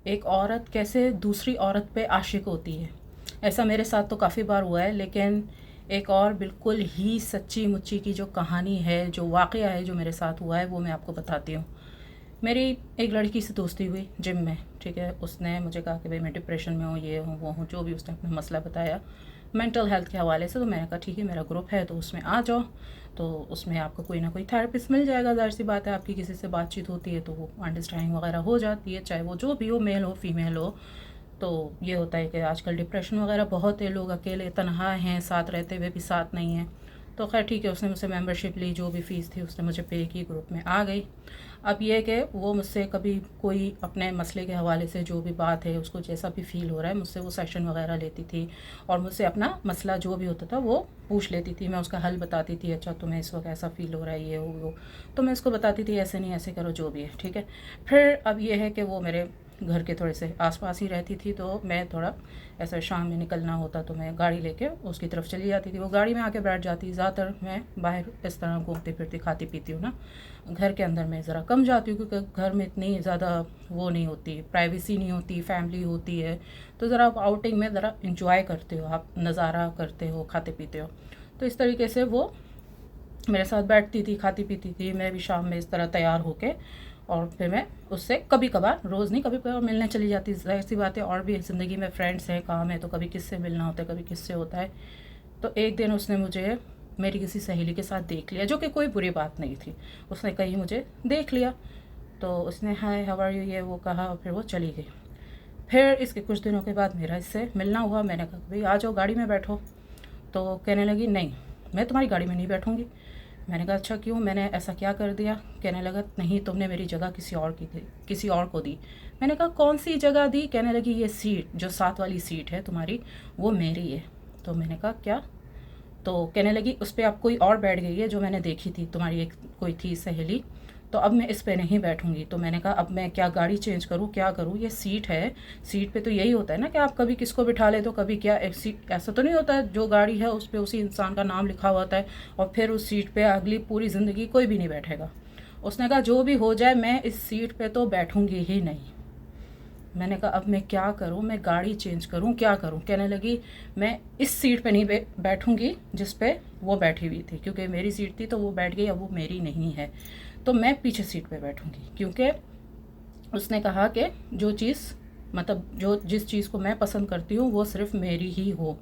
एक औरत कैसे दूसरी औरत पे आशिक होती है। ऐसा मेरे साथ तो काफ़ी बार हुआ है, लेकिन एक और बिल्कुल ही सच्ची मुच्ची की जो कहानी है, जो वाक़या है, जो मेरे साथ हुआ है, वो मैं आपको बताती हूँ। मेरी एक लड़की से दोस्ती हुई जिम में, ठीक है। उसने मुझे कहा कि भाई मैं डिप्रेशन में हूँ, ये हूँ, वो हूँ, जो भी उसने अपना मसला बताया मेंटल हेल्थ के हवाले से। तो मैंने कहा ठीक है, मेरा ग्रुप है तो उसमें आ जाओ, तो उसमें आपको कोई ना कोई थेरेपिस्ट मिल जाएगा। ज़ाहिर सी बात है, आपकी किसी से बातचीत होती है तो वो अंडरस्टैंडिंग वगैरह हो जाती है, चाहे वो जो भी हो, मेल हो फीमेल हो। तो ये होता है कि आजकल डिप्रेशन वगैरह बहुत है, लोग अकेले तनहा हैं, साथ रहते हुए भी साथ नहीं हैं। तो खैर ठीक है, उसने मुझसे मेंबरशिप ली, जो भी फ़ीस थी उसने मुझे पे की, ग्रुप में आ गई। अब ये कि वो मुझसे कभी कोई अपने मसले के हवाले से जो भी बात है, उसको जैसा भी फ़ील हो रहा है, मुझसे वो सेशन वगैरह लेती थी और मुझसे अपना मसला जो भी होता था वो पूछ लेती थी। मैं उसका हल बताती थी, अच्छा तुम्हें इस वक्त ऐसा फ़ील हो रहा है, ये हो वो। तो मैं उसको बताती थी ऐसे नहीं, ऐसे करो, जो भी है, ठीक है। फिर अब ये है कि वो मेरे घर के थोड़े से आसपास ही रहती थी, तो मैं थोड़ा ऐसा शाम में निकलना होता तो मैं गाड़ी लेके उसकी तरफ चली जाती थी। वो गाड़ी में आके बैठ जाती। ज़्यादातर मैं बाहर इस तरह घूमती फिरती खाती पीती हूँ ना, घर के अंदर मैं ज़रा कम जाती हूँ, क्योंकि घर में इतनी ज़्यादा वो नहीं होती, प्राइवेसी नहीं होती, फैमिली होती है। तो ज़रा आप आउटिंग में ज़रा इंजॉय करते हो, आप नज़ारा करते हो, खाते पीते हो। तो इस तरीके से वो मेरे साथ बैठती थी, खाती पीती थी। मैं भी शाम में इस तरह तैयार होके और फिर मैं उससे कभी कभार, रोज़ नहीं, कभी कभार मिलने चली जाती। ज़ाहिर सी बात है, और भी ज़िंदगी में फ्रेंड्स हैं, काम है, तो कभी किससे मिलना होता है, कभी किससे होता है। तो एक दिन उसने मुझे मेरी किसी सहेली के साथ देख लिया, जो कि कोई बुरी बात नहीं थी। उसने कहीं मुझे देख लिया, तो उसने हाय हाउ आर यू, ये वो कहा और फिर वो चली गई। फिर इसके कुछ दिनों के बाद मेरा इससे मिलना हुआ। मैंने कहा भाई आ जाओ, गाड़ी में बैठो। तो कहने लगी नहीं, मैं तुम्हारी गाड़ी में नहीं बैठूँगी। मैंने कहा अच्छा क्यों, मैंने ऐसा क्या कर दिया। कहने लगा नहीं, तुमने मेरी जगह किसी और की थी, किसी और को दी। मैंने कहा कौन सी जगह दी। कहने लगी ये सीट, जो साथ वाली सीट है तुम्हारी, वो मेरी है। तो मैंने कहा क्या। तो कहने लगी उस पर अब कोई और बैठ गई है, जो मैंने देखी थी, तुम्हारी एक कोई थी सहेली, तो अब मैं इस पे नहीं बैठूंगी। तो मैंने कहा अब मैं क्या गाड़ी चेंज करूँ, क्या करूँ, ये सीट है। सीट पे तो यही होता है ना कि आप कभी किसको बिठा ले, तो कभी क्या, एक सीट ऐसा तो नहीं होता है, जो गाड़ी है उस पर उसी इंसान का नाम लिखा हुआ होता है और फिर उस सीट पे अगली पूरी ज़िंदगी कोई भी नहीं बैठेगा। उसने कहा जो भी हो जाए, मैं इस सीट पे तो बैठूंगी ही नहीं। मैंने कहा अब मैं क्या करूं, मैं गाड़ी चेंज करूं, क्या करूं। कहने लगी मैं इस सीट पे नहीं बैठूंगी जिस पे वो बैठी हुई थी, क्योंकि मेरी सीट थी तो वो बैठ गई, अब वो मेरी नहीं है, तो मैं पीछे सीट पे बैठूंगी। क्योंकि उसने कहा कि जो चीज़, मतलब जो जिस चीज़ को मैं पसंद करती हूँ वो सिर्फ मेरी ही हो।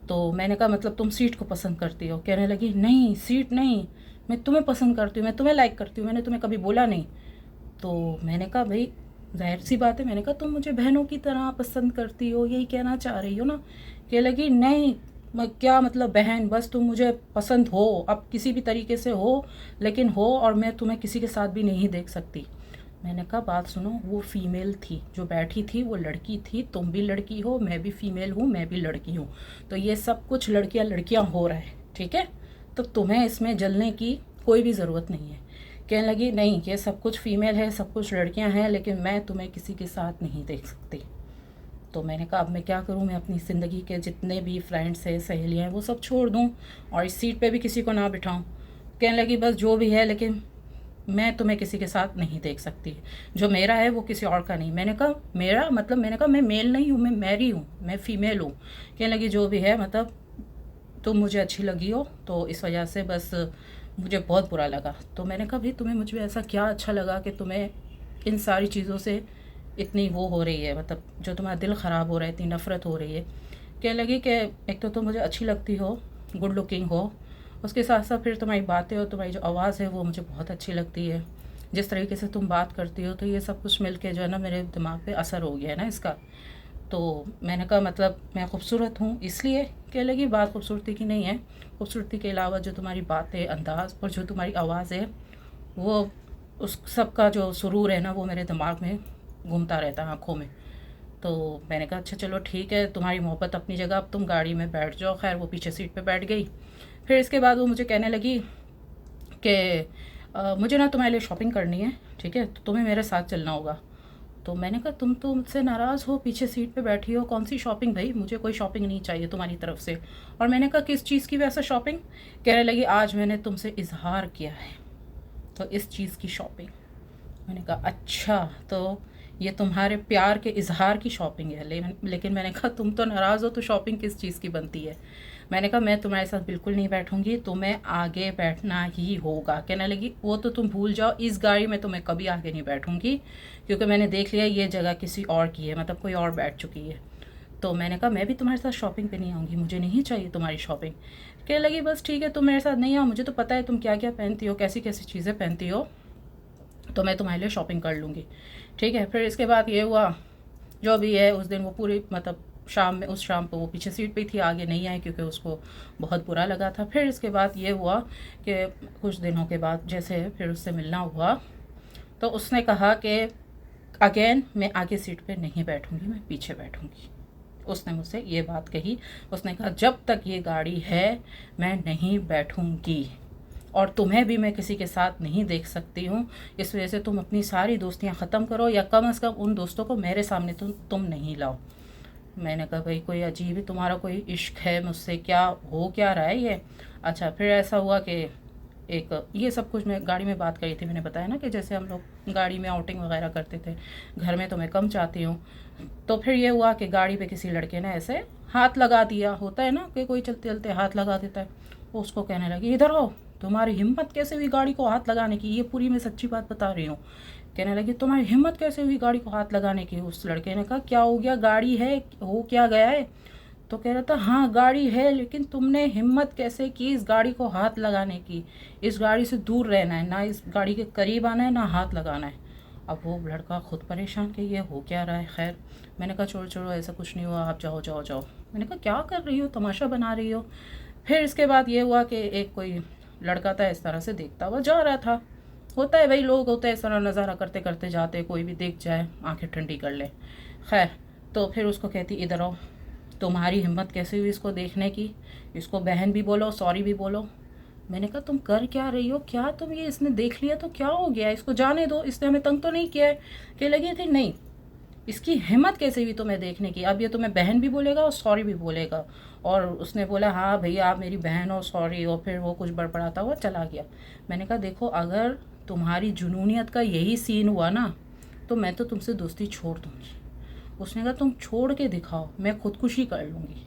तो मैंने कहा मतलब तुम सीट को पसंद करती हो। कहने लगी नहीं, सीट नहीं, मैं तुम्हें पसंद करती हूँ, मैं तुम्हें लाइक करती हूँ, मैंने तुम्हें कभी बोला नहीं। तो मैंने कहा भाई ज़ाहिर सी बात है, मैंने कहा तुम मुझे बहनों की तरह पसंद करती हो, यही कहना चाह रही हो ना। कह लगी नहीं, मैं क्या मतलब बहन, बस तुम मुझे पसंद हो, अब किसी भी तरीके से हो, लेकिन हो, और मैं तुम्हें किसी के साथ भी नहीं देख सकती। मैंने कहा बात सुनो, वो फीमेल थी जो बैठी थी, वो लड़की थी, तुम भी लड़की हो, मैं भी फीमेल हूँ, मैं भी लड़की हूँ। तो ये सब कुछ लड़कियाँ लड़कियाँ हो रहा है, ठीक है। तो तुम्हें इसमें जलने की कोई भी ज़रूरत नहीं है। कहने लगी नहीं, ये सब कुछ फीमेल है, सब कुछ लड़कियां हैं, लेकिन मैं तुम्हें किसी के साथ नहीं देख सकती। तो मैंने कहा अब मैं क्या करूं, मैं अपनी ज़िंदगी के जितने भी फ्रेंड्स हैं, सहेलियां हैं, वो सब छोड़ दूं और इस सीट पे भी किसी को ना बिठाऊं। कहने लगी बस जो भी है, लेकिन मैं तुम्हें किसी के साथ नहीं देख सकती, जो मेरा है वो किसी और का नहीं। मैंने कहा मेरा मतलब, मैंने कहा मैं मेल नहीं हूँ, मैं मैरी हूँ, मैं फ़ीमेल हूँ। कहने लगी जो भी है, मतलब तुम मुझे अच्छी लगी हो, तो इस वजह से बस मुझे बहुत बुरा लगा। तो मैंने कहा भाई तुम्हें मुझ में ऐसा क्या अच्छा लगा कि तुम्हें इन सारी चीज़ों से इतनी वो हो रही है, मतलब जो तुम्हारा दिल ख़राब हो रहा है, इतनी नफ़रत हो रही है। कहने लगी कि एक तो तुम मुझे अच्छी लगती हो, गुड लुकिंग हो, उसके साथ साथ फिर तुम्हारी बातें और तुम्हारी जो आवाज़ है वो मुझे बहुत अच्छी लगती है, जिस तरीके से तुम बात करती हो, तो ये सब कुछ मिल के जो है ना, मेरे दिमाग पे असर हो गया है ना इसका। तो मैंने कहा मतलब मैं खूबसूरत हूँ इसलिए। कह लगी बात खूबसूरती की नहीं है, खूबसूरती के अलावा जो तुम्हारी बातें, अंदाज़ और जो तुम्हारी आवाज़ है, वो उस सब का जो सुरूर है ना, वो मेरे दिमाग में घूमता रहता है, आँखों में। तो मैंने कहा अच्छा चलो ठीक है, तुम्हारी मोहब्बत अपनी जगह, अब तुम गाड़ी में बैठ जाओ। खैर वो पीछे सीट पे बैठ गई। फिर इसके बाद वो मुझे कहने लगी कि मुझे ना तुम्हारे लिए शॉपिंग करनी है, ठीक है, तो तुम्हें मेरे साथ चलना होगा। तो मैंने कहा तुम तो मुझसे नाराज़ हो, पीछे सीट पे बैठी हो, कौन सी शॉपिंग भाई, मुझे कोई शॉपिंग नहीं चाहिए तुम्हारी तरफ से। और मैंने कहा किस चीज़ की वैसा शॉपिंग। कहने लगी आज मैंने तुमसे इजहार किया है, तो इस चीज़ की शॉपिंग। मैंने कहा अच्छा, तो ये तुम्हारे प्यार के इजहार की शॉपिंग है। लेकिन मैंने कहा तुम तो नाराज़ हो तो शॉपिंग किस चीज़ की बनती है। मैंने कहा मैं तुम्हारे साथ बिल्कुल नहीं बैठूंगी, तुम्हें आगे बैठना ही होगा। कहने लगी वो तो तुम भूल जाओ, इस गाड़ी में तो मैं कभी आगे नहीं बैठूंगी, क्योंकि मैंने देख लिया ये जगह किसी और की है, मतलब कोई और बैठ चुकी है। तो मैंने कहा मैं भी तुम्हारे साथ शॉपिंग पे नहीं आऊँगी, मुझे नहीं चाहिए तुम्हारी शॉपिंग। कहने लगी बस ठीक है, तुम मेरे साथ नहीं आओ, मुझे तो पता है तुम क्या क्या पहनती हो, कैसी कैसी चीज़ें पहनती हो, तो मैं तुम्हारे लिए शॉपिंग कर लूँगी। ठीक है। फिर इसके बाद ये हुआ, जो भी है उस दिन वो पूरी मतलब शाम में, उस शाम को वो पीछे सीट पे थी, आगे नहीं आई क्योंकि उसको बहुत बुरा लगा था। फिर इसके बाद ये हुआ कि कुछ दिनों के बाद जैसे फिर उससे मिलना हुआ, तो उसने कहा कि अगेन मैं आगे सीट पे नहीं बैठूंगी, मैं पीछे बैठूंगी। उसने मुझसे ये बात कही। उसने कहा जब तक ये गाड़ी है मैं नहीं बैठूंगी, और तुम्हें भी मैं किसी के साथ नहीं देख सकती हूँ, इस वजह से तुम अपनी सारी दोस्तियाँ ख़त्म करो, या कम से कम उन दोस्तों को मेरे सामने तुम नहीं लाओ। मैंने कहा भाई कोई अजीब ही तुम्हारा कोई इश्क है मुझसे, क्या हो क्या रहा है ये। अच्छा, फिर ऐसा हुआ कि एक ये सब कुछ मैं गाड़ी में बात करी थी, मैंने बताया ना कि जैसे हम लोग गाड़ी में आउटिंग वगैरह करते थे, घर में तो मैं कम चाहती हूँ। तो फिर ये हुआ कि गाड़ी पे किसी लड़के ने ऐसे हाथ लगा दिया, होता है ना कि कोई चलते चलते हाथ लगा देता है। वो उसको कहने लगी इधर आओ, तुम्हारी हिम्मत कैसे हुई गाड़ी को हाथ लगाने की, ये पूरी मैं सच्ची बात बता रही हूँ। कहने लगी तुम्हारी हिम्मत कैसे हुई गाड़ी को हाथ लगाने की। उस लड़के ने कहा क्या हो गया, गाड़ी है, हो क्या गया है। तो कह रहा था हाँ गाड़ी है, लेकिन तुमने हिम्मत कैसे की इस गाड़ी को हाथ लगाने की, इस गाड़ी से दूर रहना है, ना इस गाड़ी के करीब आना है, ना हाथ लगाना है। अब वो लड़का खुद परेशान कि ये हो क्या रहा है। खैर मैंने कहा छोड़ो छोड़ो, ऐसा कुछ नहीं हुआ, आप जाओ जाओ जाओ। मैंने कहा क्या कर रही हो, तमाशा बना रही हो। फिर इसके बाद ये हुआ कि एक कोई लड़का था, इस तरह से देखता हुआ जा रहा था। होता है भाई, लोग होते हैं इस तरह नज़ारा करते करते जाते, कोई भी देख जाए आंखें ठंडी कर ले। खैर तो फिर उसको कहती इधर आओ, तुम्हारी हिम्मत कैसे हुई इसको देखने की, इसको बहन भी बोलो, सॉरी भी बोलो। मैंने कहा तुम कर क्या रही हो, क्या तुम, ये इसने देख लिया तो क्या हो गया, इसको जाने दो, इसने हमें तंग तो नहीं किया है। कह लगी थी नहीं, इसकी हिम्मत कैसे हुई तुम्हें देखने की, अब ये तुम्हें बहन भी बोलेगा और सॉरी भी बोलेगा। और उसने बोला हाँ भैया आप मेरी बहन हो, सॉरी। और फिर वो कुछ बड़बड़ाता हुआ चला गया। मैंने कहा देखो अगर तुम्हारी जुनूनियत का यही सीन हुआ ना, तो मैं तो तुमसे दोस्ती छोड़ दूँगी। उसने कहा तुम छोड़ के दिखाओ, मैं खुदकुशी कर लूँगी।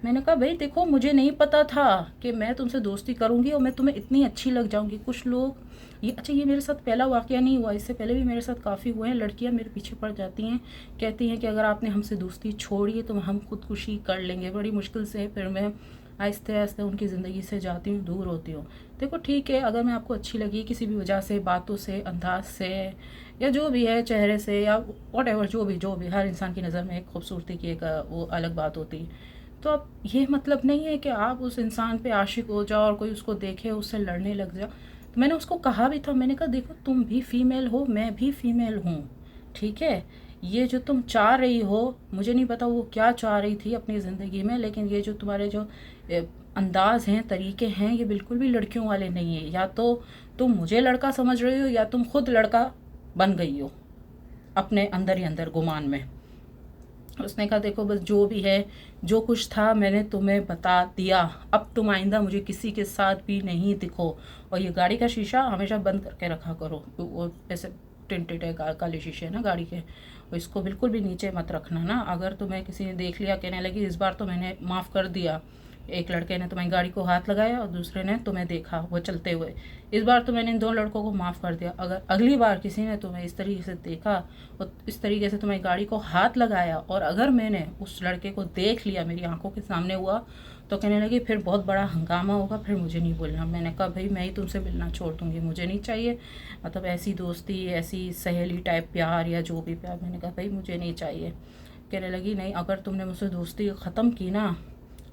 मैंने कहा भाई देखो मुझे नहीं पता था कि मैं तुमसे दोस्ती करूँगी और मैं तुम्हें इतनी अच्छी लग जाऊँगी। कुछ लोग ये, अच्छा ये मेरे साथ पहला वाक़या नहीं हुआ, इससे पहले भी मेरे साथ काफ़ी हुए हैं। लड़कियां मेरे पीछे पड़ जाती हैं, कहती हैं कि अगर आपने हमसे दोस्ती छोड़ी है तो हम खुदकुशी कर लेंगे। बड़ी मुश्किल से फिर मैं आहिस्ते आहिस्ते उनकी ज़िंदगी से जाती हूँ, दूर होती हूँ। देखो ठीक है, अगर मैं आपको अच्छी लगी किसी भी वजह से, बातों से, अंदाज से, या जो भी है, चेहरे से, या वॉट एवर, जो भी हर इंसान की नज़र में एक खूबसूरती की एक वो अलग बात होती है। तो अब ये मतलब नहीं है कि आप उस इंसान पे आशिक हो जाओ और कोई उसको देखे उससे लड़ने लग जाओ। तो मैंने उसको कहा भी था, मैंने कहा देखो तुम भी फीमेल हो, मैं भी फीमेल हूँ, ठीक है। ये जो तुम चाह रही हो, मुझे नहीं पता वो क्या चाह रही थी अपनी ज़िंदगी में, लेकिन ये जो तुम्हारे जो अंदाज हैं, तरीके हैं, ये बिल्कुल भी लड़कियों वाले नहीं है। या तो तुम मुझे लड़का समझ रही हो, या तुम खुद लड़का बन गई हो अपने अंदर ही अंदर गुमान में। उसने कहा देखो बस जो भी है, जो कुछ था मैंने तुम्हें बता दिया, अब तुम आइंदा मुझे किसी के साथ भी नहीं दिखो, और ये गाड़ी का शीशा हमेशा बंद करके रखा करो। वो ऐसे टिंटेड है, काले शीशे ना गाड़ी के, और इसको बिल्कुल भी नीचे मत रखना ना। अगर तुम्हें किसी ने देख लिया, कहने लगी इस बार तो मैंने माफ़ कर दिया, एक लड़के ने तुम्हारी गाड़ी को हाथ लगाया और दूसरे ने तुम्हें देखा वो चलते हुए, इस बार तो मैंने इन दो लड़कों को माफ़ कर दिया। अगर अगली बार किसी ने तुम्हें इस तरीके से देखा और इस तरीके से तुम्हारी गाड़ी को हाथ लगाया, और अगर मैंने उस लड़के को देख लिया, मेरी आंखों के सामने हुआ, तो कहने लगी फिर बहुत बड़ा हंगामा होगा, फिर मुझे नहीं बोलना। मैंने कहा भाई मैं ही तुमसे मिलना छोड़ दूँगी, मुझे नहीं चाहिए, मतलब ऐसी दोस्ती, ऐसी सहेली टाइप प्यार या जो भी प्यार। मैंने कहा भाई मुझे नहीं चाहिए। कहने लगी नहीं, अगर तुमने मुझसे दोस्ती ख़त्म की ना,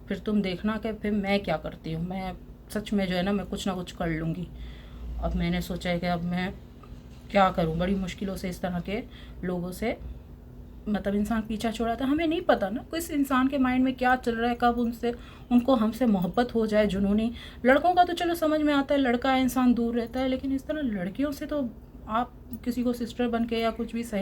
फिर तुम देखना कि फिर मैं क्या करती हूँ, मैं सच में जो है ना मैं कुछ ना कुछ कर लूँगी। अब मैंने सोचा है कि अब मैं क्या करूँ, बड़ी मुश्किलों से इस तरह के लोगों से मतलब इंसान पीछा छोड़ा था। हमें नहीं पता ना किस इंसान के माइंड में क्या चल रहा है, कब उनको हमसे मोहब्बत हो जाए जुनूनी। लड़कों का तो चलो समझ में आता है, लड़का इंसान दूर रहता है, लेकिन इस तरह लड़कियों से तो आप किसी को सिस्टर बन के या कुछ भी सह